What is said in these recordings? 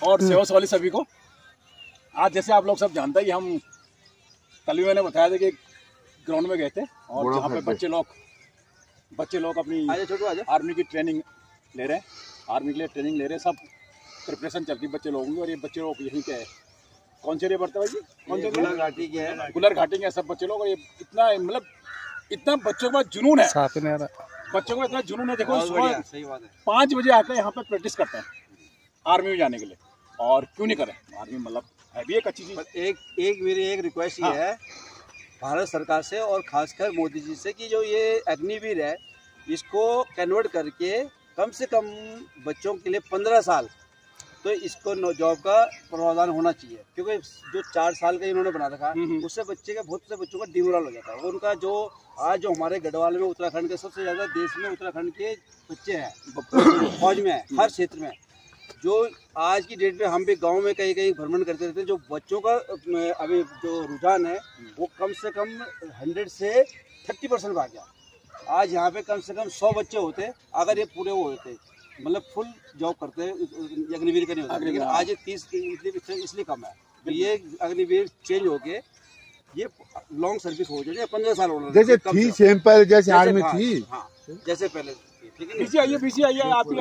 और सेवा वाली सभी को। आज जैसे आप लोग सब जानते हैं कि हम कल भी मैंने बताया था कि ग्राउंड में गए थे और जहाँ पे बच्चे लोग अपनी आर्मी की ट्रेनिंग ले रहे हैं, आर्मी के लिए ट्रेनिंग ले रहे हैं, सब प्रिपरेशन चलती है बच्चे लोगों की। और ये बच्चे लोग यहीं के हैं, कौन से एरिया पड़ता है भाई जी? कौन से? गुलर घाटी के हैं, गुलर घाटी के सब बच्चे लोग। और ये इतना मतलब इतना बच्चों के पास जुनून है, बच्चों को इतना जुनून है। देखो सुबह 5 बजे आकर यहाँ पे प्रैक्टिस करते हैं आर्मी में जाने के लिए। और क्यों नहीं करें, आर्मी मतलब है भी एक अच्छी चीज़। मेरी एक रिक्वेस्ट ये है भारत सरकार से और खासकर मोदी जी से कि जो ये अग्निवीर है इसको कन्वर्ट करके कम से कम बच्चों के लिए 15 साल तो इसको जॉब का प्रावधान होना चाहिए। क्योंकि जो 4 साल का इन्होंने बना रखा उससे बहुत से बच्चों का डिमोरल हो जाता है। उनका जो आज जो हमारे गढ़वाल में उत्तराखंड के सबसे ज़्यादा देश में उत्तराखंड के बच्चे हैं फौज में है, हर क्षेत्र में। जो आज की डेट में हम भी गांव में कहीं भ्रमण करते रहते हैं। जो बच्चों का अभी जो रुझान है वो कम से कम 100 से 30% आ गया। आज यहाँ पे कम से कम 100 बच्चे होते अगर ये पूरे वो होते, मतलब फुल जॉब करते हैं अग्निवीर का नहीं होता। लेकिन आज ये 30 इसलिए कम है। तो ये अग्निवीर चेंज होके ये लॉन्ग सर्विस हो जाए, 15 साल होना जैसे थी सिंपल, जैसे आर्मी थी। हाँ, जैसे पहले। बीसी आइए आप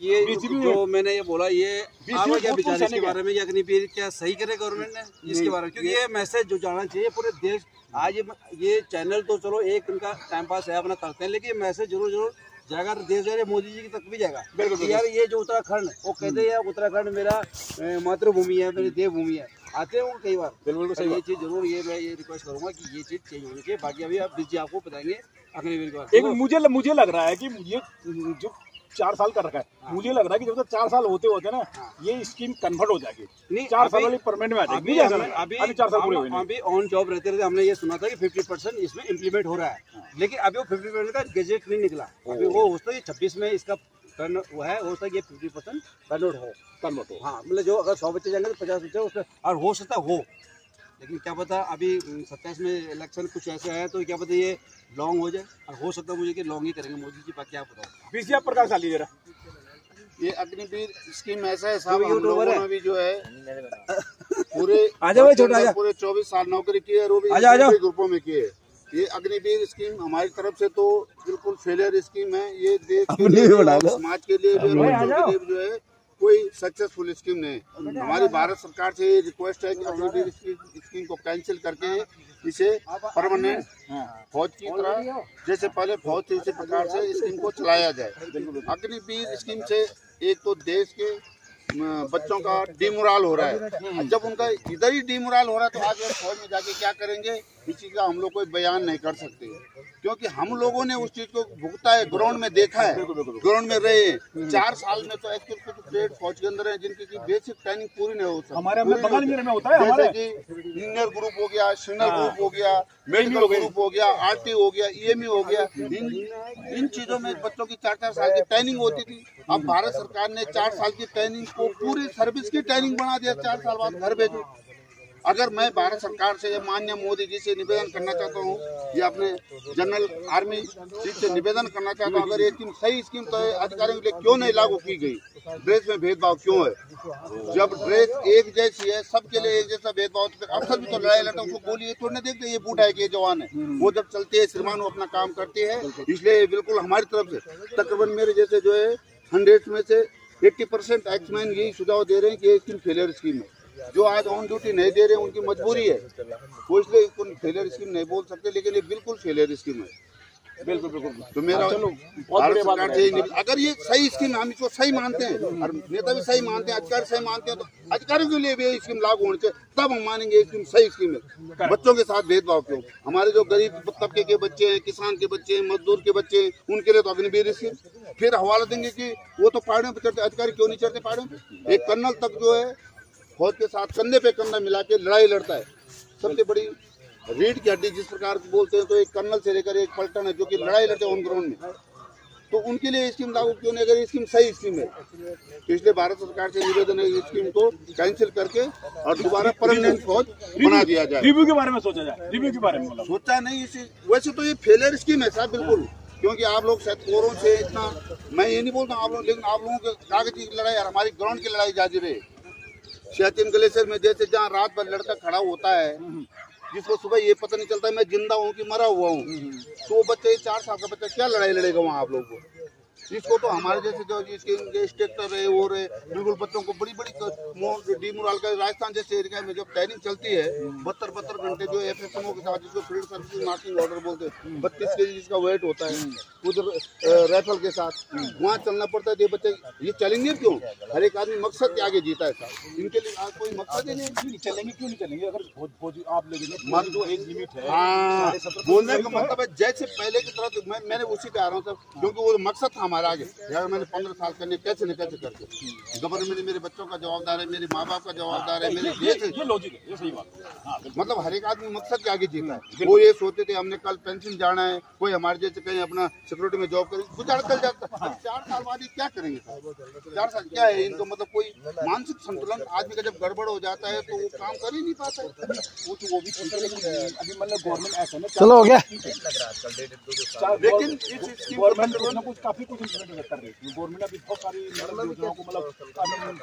ये जो मैंने ये बोला, ये आपका क्या विचार है इसके बारे में? ये अग्निवीर क्या सही करे गवर्नमेंट ने इसके बारे में? क्योंकि ये मैसेज जो जाना चाहिए पूरे देश। आज ये चैनल तो चलो एक उनका टाइम पास है, अपना करते हैं, लेकिन मैसेज जरूर जाएगा देश जाए, मोदी जी तक भी जाएगा। बिल्कुल यार, ये जो उत्तराखंड वो कहते हैं उत्तराखंड मेरा मातृभूमि है, मेरी देवभूमि है, आते हैं वो कई बार। बिल्कुल सही। ये चीज़ जरूर मैं ये रिक्वेस्ट करूंगा कि ये चीज़ चेंज होनी चाहिए। बाकी अभी आप जी आपको बताएंगे अग्निवीर के बारे में। मुझे लग रहा है कि ये जो 4 साल का रखा है, मुझे लग रहा है कि जब तक 4 साल होते ना ये स्कीम कन्वर्ट हो जाएगी। नहीं, 4 साल वाली परमानेंट में आ जाएगी। अभी 4 साल पूरे हुए। अभी ऑन जॉब रहते हमने ये सुना था कि 50% इसमें इम्प्लीमेंट हो रहा है, लेकिन अभी वो 50% का गजेट नहीं निकला। अभी वो हो सकता है 26 में इसका टर्न वो है, हो सकता है ये 50% कन्वर्ट हो। हाँ, मतलब जो अगर 100 बच्चे जाएंगे तो 50 बच्चे उसमें और हो सकता हो, लेकिन क्या पता अभी 27 में इलेक्शन कुछ ऐसे है तो क्या पता ये लॉन्ग हो जाए। और हो सकता है मुझे कि लॉन्ग ही करेंगे मोदी जी। बाकी आप बताओ। बीसी आप प्रकाश डालिए जरा। ये अग्निवीर स्कीम ऐसा है साहब, हम लोगों ने भी जो है पूरे 24 साल नौकरी की है और वो भी ग्रुपों में की है। ये अग्निवीर स्कीम हमारी तरफ से तो बिल्कुल फेलियर स्कीम है। ये देश के लिए समाज के लिए जो है कोई सक्सेसफुल स्कीम नहीं। हमारी भारत सरकार से ये रिक्वेस्ट है कि अग्निवीर स्कीम को कैंसिल करके इसे परमानेंट फौज की तरह जैसे पहले फौज थी उसी प्रकार से स्कीम को चलाया जाए। अग्निवीर स्कीम से एक तो देश के बच्चों का डिमोरल हो रहा है। जब उनका इधर ही डिमोरल हो रहा है तो आगे फौज में जाके क्या करेंगे इस चीज़ का हम लोग कोई बयान नहीं कर सकते, क्योंकि हम लोगों ने उस चीज़ को भुगता है, ग्राउंड में देखा है, ग्राउंड में रहे। 4 साल में तो एक्चुअल कुछ ग्रेड फौज के अंदर है जिनकी की बेसिक ट्रेनिंग पूरी नहीं हो सकती। हमारे में होता है जैसे कि इंजीनियर ग्रुप हो गया, सिग्नल ग्रुप हो गया, मेडिकल ग्रुप हो गया, आरटी हो गया, ईएमई हो गया। इन चीज़ों में बच्चों की 4-4 साल की ट्रेनिंग होती थी। अब भारत सरकार ने 4 साल की ट्रेनिंग को पूरी सर्विस की ट्रेनिंग बना दिया। 4 साल बाद घर भेजो। अगर मैं भारत सरकार से माननीय मोदी जी से निवेदन करना चाहता हूँ या अपने जनरल आर्मी चीफ से निवेदन करना चाहता हूँ, अगर ये स्कीम सही स्कीम तो अधिकारियों के लिए क्यों नहीं लागू की गई? ड्रेस में भेदभाव क्यों है? जब ड्रेस एक जैसी है, सबके लिए एक जैसा भेदभाव, तो अफसर भी तो लड़ाई लड़ता है, उसको गोली थोड़ी ना देखते ये बूढ़ा है कि ये जवान है। वो जब चलते है श्रीमान वो अपना काम करते हैं। इसलिए बिल्कुल हमारी तरफ से तकरीबन मेरे जैसे जो है 100 में से 80% एक्समैन यही सुझाव दे रहे हैं कि ये स्कीम फेलियर स्कीम है। जो आज ऑन ड्यूटी नहीं दे रहे उनकी मजबूरी है, वो इसलिए इसको फेलियर स्कीम नहीं बोल सकते, लेकिन ये बिल्कुल फेलियर स्कीम है। बिल्कुल। तो मेरा भारत सरकार से अगर ये सही स्कीम, हम इसको सही मानते हैं और नेता भी सही मानते हैं, अधिकारी सही मानते हैं, तो अधिकारियों के लिए भी ये स्कीम लागू होनी चाहिए, तब हम मानेंगे ये स्कीम सही स्कीम है। बच्चों के साथ भेदभाव क्यों? हमारे जो गरीब तबके के बच्चे हैं, किसान के बच्चे हैं, मजदूर के बच्चे हैं, उनके लिए तो अग्निवीर स्कीम। फिर हवाला देंगे कि वो तो पहाड़ों पर चढ़ते, अधिकारी क्यों नहीं चढ़ते पहाड़ों पर? एक कर्नल तक जो है फौज के साथ कंधे पे कंधा मिला के लड़ाई लड़ता है। सबसे बड़ी रीढ़ की हड्डी जिस प्रकार की बोलते हैं, तो एक कर्नल से लेकर एक पलटन है जो कि लड़ाई लड़ते हैं ऑन ग्राउंड में, तो उनके लिए स्कीम लागू क्यों नहीं? अगर ये स्कीम सही स्कीम है तो इसलिए भारत सरकार से निवेदन है इस स्कीम को कैंसिल करके और दोबारा परमानेंट फौज बना दिया जाए। रिव्यू के बारे में सोचा जाए। रिव्यू के बारे में सोचा नहीं, वैसे तो ये फेलियर स्कीम है साहब, बिल्कुल क्योंकि आप लोग शायद कोरों से इतना, मैं ये नहीं बोलता आप लोग, लेकिन आप लोगों के कागज की लड़ाई और हमारी ग्राउंड की लड़ाई जारी रहे। सियाचिन ग्लेशियर में जैसे जहाँ रात भर लड़का खड़ा होता है, जिसको सुबह ये पता नहीं चलता है मैं जिंदा हूँ कि मरा हुआ हूँ, तो वो बच्चे 4 साल का बच्चा क्या लड़ाई लड़ेगा वहाँ आप लोग को। इसको तो हमारे जैसे जो जिसके इंस्ट्रक्टर रहे वो रहे, बिल्कुल बच्चों को बड़ी डीमोरल का, राजस्थान जैसे एरिया में जब ट्रेनिंग चलती है 72 घंटे जो एफएसएमओ के साथ, जिसको फील्ड सर्विस मार्चिंग ऑर्डर बोलते हैं, 32 kg जिसका वेट होता है, उधर राइफल के साथ वहाँ चलना पड़ता है। ये बच्चे ये चलेंगे क्यों? हर एक आदमी मकसद के आगे जीता है साहब, इनके लिए आज कोई मकसद ही नहीं। चलेंगे क्यों नहीं चलेंगे? अगर आप लोग जो एज लिमिट है, हाँ, बोलने का मतलब है जैसे पहले की तरह मैंने उसी पे आ रहा हूँ सर, क्योंकि वो मकसद था हमारा आगे। यार मैंने 15 साल करने कैसे न कैसे करके गवर्नमेंट मेरे बच्चों का जवाबदार है, मेरे माँ बाप का जवाबदार है, मेरे देश है। ये लॉजिक है, ये सही बात है। मतलब हर एक आदमी मकसद के आगे जीता है। वो ये सोचते थे हमने कल पेंशन जाना है, कोई हमारे जैसे कहीं अपना सिक्योरिटी में जॉब करे, गुजार कर जाता है। 4 साल बाद क्या करेंगे? 4 साल क्या है इनको? मतलब कोई मानसिक संतुलन आदमी का जब गड़बड़ हो जाता है तो वो काम कर ही नहीं पाता है। वो तो वो भी ठीक है, लेकिन अभी मतलब गवर्नमेंट ऐसा ना, चलो हो गया। लेकिन गवर्नमेंट कुछ काफी कुछ इम्प्लीमेंट कर रही है। गवर्नमेंट अभी बहुत सारी योजनाओं को मतलब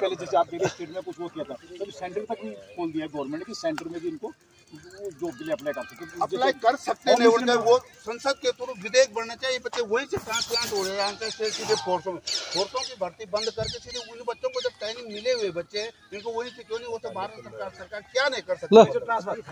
पहले जैसे आपके स्टेट में कुछ वो किया था, तो सेंटर तक भी खोल दिया है गवर्नमेंट की, सेंटर में भी इनको जॉब के लिए अप्लाई कर सकते हैं। अप्लाई कर सकते हैं। वो संसद के थ्रू विधेयक बनना चाहिए। बच्चे वहीं से ट्रांसप्लांट हो रहे हैं सीधे फोर्सों में। फोर्सों की भर्ती बंद करके सीधे उन बच्चों को जब ट्रेनिंग मिले हुए बच्चे, इनको वहीं से क्यों नहीं, वो तो भारत सरकार क्या नहीं कर सकती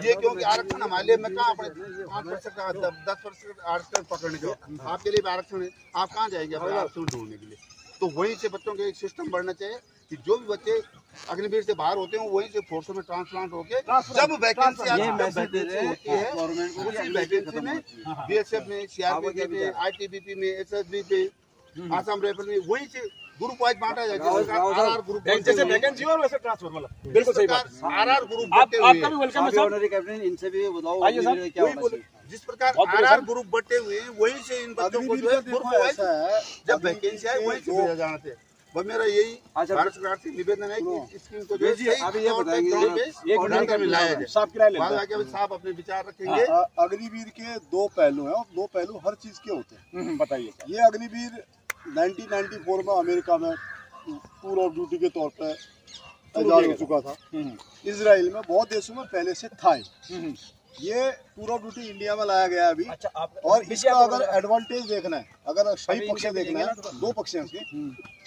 ये? क्योंकि आरक्षण हमारे लिए, मैं कहाँ अपने 5% का 10% आरक्षण पकड़ने के, आपके लिए भी आरक्षण है, आप कहाँ जाएंगे अपने आरक्षण ढूंढने के लिए? तो वहीं से बच्चों के एक सिस्टम बढ़ना चाहिए कि जो भी बच्चे अग्निवीर से बाहर होते हैं वहीं से फोर्सों में ट्रांसप्लांट होके जब वैकेंसी होती है उसी वैकेंसी में बीएसएफ में, सीआरपीएफ में, आईटीबीपी में, एसएसबी पे, आसाम राइफल में, वहीं से ग्रुप वाइज बांटा जाएगा। आरआर ग्रुप जैसे वैकेंसी और वैसे ट्रांसफर, मतलब बिल्कुल सही बात। आरआर ग्रुप आपका भी वेलकम है सर। कैप्टन इनसे भी बताओ क्या होगा। जिस प्रकार आरआर ग्रुप बटे हुए हैं वहीं से इन बच्चों को जो है ग्रुप वाइज जब वैकेंसी आए वहीं से भेजा जाना चाहिए। बस मेरा यही भारत सरकार से निवेदन है कि इस स्कीम को जो अभी ये बताएंगे में लाया जाए। साहब अपने विचार रखेंगे। अग्निवीर के 2 पहलू हैं और 2 पहलू हर चीज के होते हैं। बताइए। ये अग्निवीर 1994 में अमेरिका में टूर ऑफ ड्यूटी के तौर पर तैयार हो चुका था। इजराइल में, बहुत देशों में पहले से था। ये टूर ऑफ ड्यूटी इंडिया में लाया गया अभी। और इसका अगर एडवांटेज देखना है, अगर सही पक्ष देखना है, 2 पक्ष हैं इसके,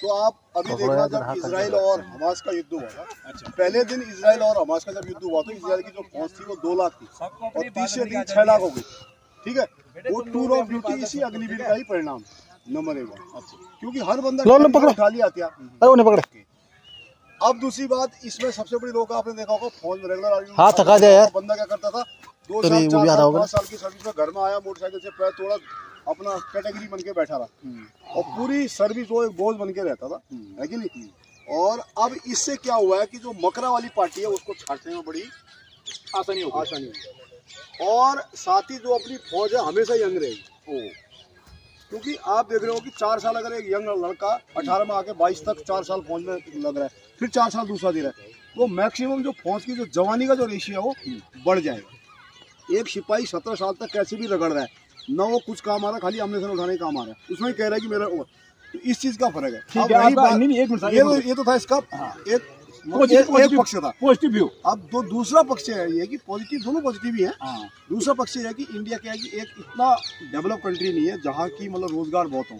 तो आप अभी देखना जब इजराइल और हमास का युद्ध हुआ था, पहले दिन इजराइल और हमास का जब युद्ध हुआ तो इजराइल की जो फौज थी वो 2 लाख थी और तीसरे दिन 6 लाख हो गई। ठीक है, वो टूर ऑफ ड्यूटी इसी अग्निवीर का ही परिणाम नंबर 1। क्योंकि हर बंदा खाली आती है। अब दूसरी बात, इसमें सबसे बड़ी रोक आपने देखा होगा, फौज में रेगुलर हाथ थका दे यार। बंदा क्या करता था, 2 साल 4 साल 5 साल की सर्विस में घर में आया, मोटरसाइकिल से पैर तोड़ा, अपना कैटेगरी बन के बैठा रहा और पूरी सर्विस वो एक बोझ बन के रहता था, है कि नहीं। और अब इससे क्या हुआ है कि जो मकरा वाली पार्टी है उसको छाटने में बड़ी आसानी होगी और साथ ही जो अपनी फौज है हमेशा यंग रहेगी। क्योंकि आप देख रहे हो कि 4 साल अगर एक यंग लड़का 18 में आके 22 तक 4 साल फौज में लग रहा है, फिर 4 साल दूसरा दे रहा है, तो मैक्सिमम जो फौज की जो जवानी का जो रेशियो है वो बढ़ जाएगा। एक सिपाही 17 साल तक कैसे भी रगड़ रहा है, ना वो कुछ काम आ रहा है, खाली आमने सामने उठाने का काम आ रहा है, उसमें ही कह रहा है कि मेरा, तो इस चीज का फर्क है। ये तो था इसका एक पक्ष था, पॉजिटिव व्यू। अब दूसरा पक्ष है ये कि पॉजिटिव, दोनों पॉजिटिव ही है। दूसरा पक्ष है कि इंडिया क्या है कि एक इतना डेवलप कंट्री नहीं है जहाँ की मतलब रोजगार बहुत हो।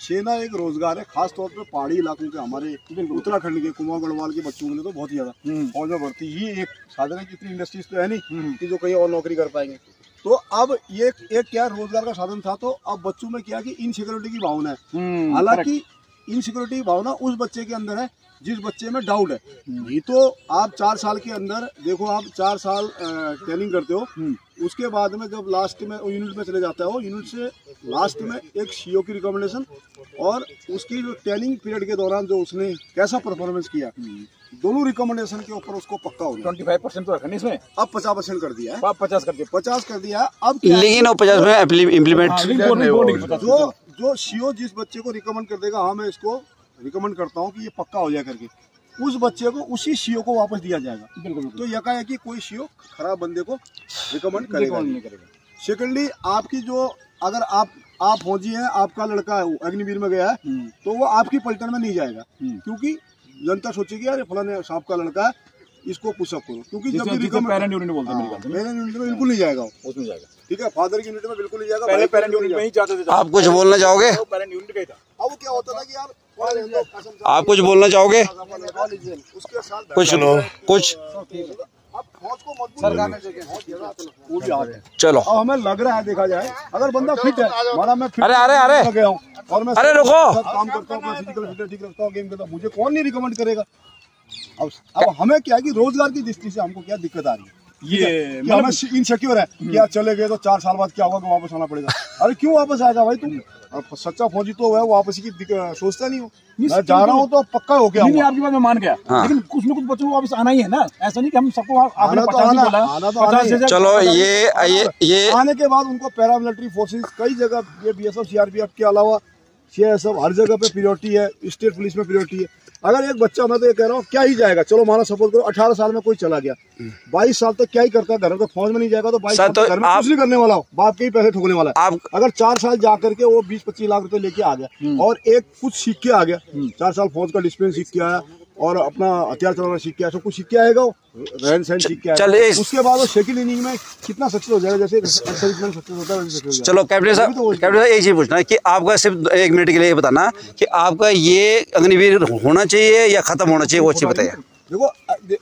सेना एक रोजगार है, खास तौर पे पहाड़ी इलाकों के, हमारे उत्तराखंड के कुमाऊं गढ़वाल के बच्चों के लिए तो बहुत ही ज्यादा फौज में भर्ती ही एक साधन है। कितनी इंडस्ट्रीज तो है नहीं कि जो कहीं और नौकरी कर पाएंगे। तो अब ये एक क्या रोजगार का साधन था, तो अब बच्चों में क्या कि इनसिक्योरिटी की भावना है। हालांकि इनसिक्योरिटी की भावना उस बच्चे के अंदर है जिस बच्चे में डाउट है। नहीं तो आप 4 साल के अंदर देखो, आप 4 साल ट्रेनिंग करते हो, उसके बाद में जब लास्ट में यूनिट में चले जाता है, वो यूनिट से लास्ट में एक सीओ की रिकमेंडेशन और उसकी जो ट्रेनिंग पीरियड के दौरान जो उसने कैसा परफॉर्मेंस किया, दोनों रिकमेंडेशन के ऊपर उसको पक्का हो गया। 25% तो रखा नहीं इसमें, अब 50% कर दिया है। 50 कर दिया अब, लेकिन वो 50 में इम्प्लीमेंट जो सीओ जिस बच्चे को रिकमेंड कर देगा, हाँ मैं इसको रिकमेंड करता हूँ कि ये पक्का हो जाए करके, उस बच्चे को उसी सीओ को वापस दिया जाएगा। बिल्कुल। तो यकायकी कोई सीओ खराब बंदे को रिकमेंड करेगा नहीं। सेकेंडली आपकी जो अगर आप फौजी हैं, आपका लड़का है अग्निवीर में गया है तो वो आपकी पलटन में नहीं जाएगा, क्योंकि जनता सोचेगी यार फलाने साहब का लड़का है, इसको पुशअप करो, क्योंकि जब पेरेंट यूनिट बोलते हैं पेरेंट यूनिट में बिल्कुल नहीं जाएगा, उसमें जाएगा, ठीक है, फादर की यूनिट में बिल्कुल नहीं जाएगा, पहले पेरेंट यूनिट में ही जाते थे। आप कुछ बोलना चाहोगे? पेरेंट यूनिट का ही था। अब क्या होता था कि यार आप कुछ बोलना चाहोगे? उसके साथ कुछ अब फौज को मजबूत वो भी हाथ है। चलो अब हमें लग रहा है, देखा जाए अगर बंदा फिट है, माना मैं फिट अरे गया हूँ और मैं अरे रुको, काम करता हूँ, फिजिकल फिटनेस ठीक रखता हूँ, गेम करता हूँ, मुझे कौन नहीं रिकमेंड करेगा? अब हमें क्या है कि रोजगार की दृष्टि से हमको क्या दिक्कत आ रही है, ये हमें इनसिक्योर है कि यार चले गए तो 4 साल बाद क्या होगा कि वापस आना पड़ेगा। अरे क्यों वापस आएगा भाई तुम? सच्चा फौजी तो है, वापस की सोचता नहीं हो। मैं जा रहा हूँ तो पक्का हो गया। नहीं, आपकी बात मैं मान गया, लेकिन कुछ न कुछ बच्चों को वापस आना ही है ना, ऐसा नहीं कि हम सबको आना तो चलो ये आने के बाद उनको पैरामिलिट्री फोर्सेस कई जगह, ये BSF CRPF के अलावा CISF हर जगह पे प्रायोरिटी है, स्टेट पुलिस में प्रायोरिटी है। अगर एक बच्चा, मैं तो ये कह रहा हूँ, क्या ही जाएगा, चलो माना सपोर्ट करो 18 साल में कोई चला गया, 22 साल तक क्या ही करता है घर में, फौज में नहीं जाएगा तो 22 साल तक घर में कुछ नहीं करने वाला हो, बाप के ही पैसे ठोकने वाला है। अगर 4 साल जा करके वो 20-25 लाख रुपए लेके आ गया और एक कुछ सीख के आ गया, 4 साल फौज का डिसिप्लिन सीख के आया और अपना हथियार चलाना सीख के आया, सब कुछ सीख के आएगा, रहन सहन सीख के आएगा, उसके बाद वो सेकंड इनिंग में कितना सक्सेस हो जाएगा, जैसे सर्विसमैन सक्सेस होता है। चलो कैप्टन साहब एक चीज पूछना है कि आपका सिर्फ 1 मिनट के लिए बताना कि आपका ये अग्निवीर होना चाहिए या खत्म होना चाहिए, वो अच्छी बताइए। देखो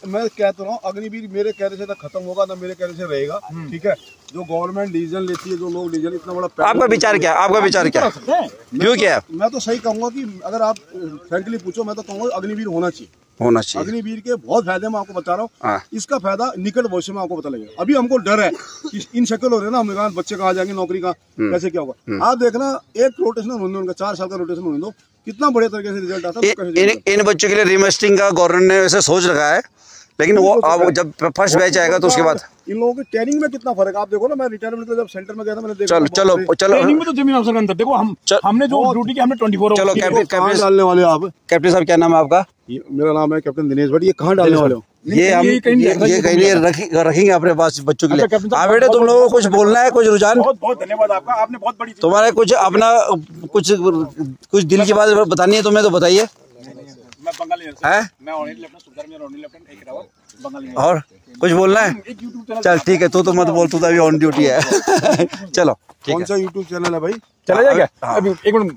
मैं कहता रहा हूँ, अग्निवीर मेरे कहने से ना खत्म होगा ना मेरे कहने से रहेगा, ठीक है। जो गवर्नमेंट डिसीजन लेती है, जो लोग डिसीजन, इतना बड़ा आपका विचार क्या, आपका विचार क्या, क्यों क्या? मैं तो सही कहूंगा कि अगर आप फ्रैंकली पूछो, मैं तो कहूंगा अग्निवीर होना चाहिए। अग्निवीर के बहुत फायदे मैं आपको बता रहा हूँ, इसका फायदा निकट भविष्य में आपको पता लगेगा। अभी हमको डर है कि इन शक्ल हो रहे हैं ना, हम बच्चे कहाँ जाएंगे, नौकरी का कैसे क्या होगा। आप देखना एक रोटेशन होने, उनका 4 साल का रोटेशन होने दो, कितना बढ़िया तरीके से रिजल्ट आता है। इन बच्चों के लिए रिमेस्टिंग का गवर्नमेंट ने वैसे सोच रखा है, लेकिन वो अब जब फर्स्ट बैच आएगा तो उसके बाद इन लोगों की ट्रेनिंग में कितना फर्क है। आप देखो ना, मैं रिटायरमेंट जब सेंटर में गया था, मैंने देखा। चलो ट्रेनिंग में तो जमीन अफसर के अंदर देखो, हमने जो ड्यूटी की हमने 24 चलो कैप्टन डालने वाले हो आप? कैप्टन साहब क्या नाम है आपका? मेरा नाम है कैप्टन दिनेश भट्ट। ये कहाँ डालने वाले हो? ये हम ये कहीं रखेंगे अपने पास बच्चों के लिए। हाँ बेटे, तुम लोगों को कुछ बोलना है, कुछ रुझान? बहुत धन्यवाद आपका, आपने बहुत बड़ी तुम्हारे कुछ अपना कुछ दिल की बात बतानी है तुम्हें तो बताइए। मैं बंगाली है, मैं एक बंगाली और कुछ बोलना है? चल ठीक है, तू तो मत बोल, तू तो अभी ऑन ड्यूटी है। चलो कौन सा यूट्यूब चैनल है भाई? चला जाएगा? एक मिनट।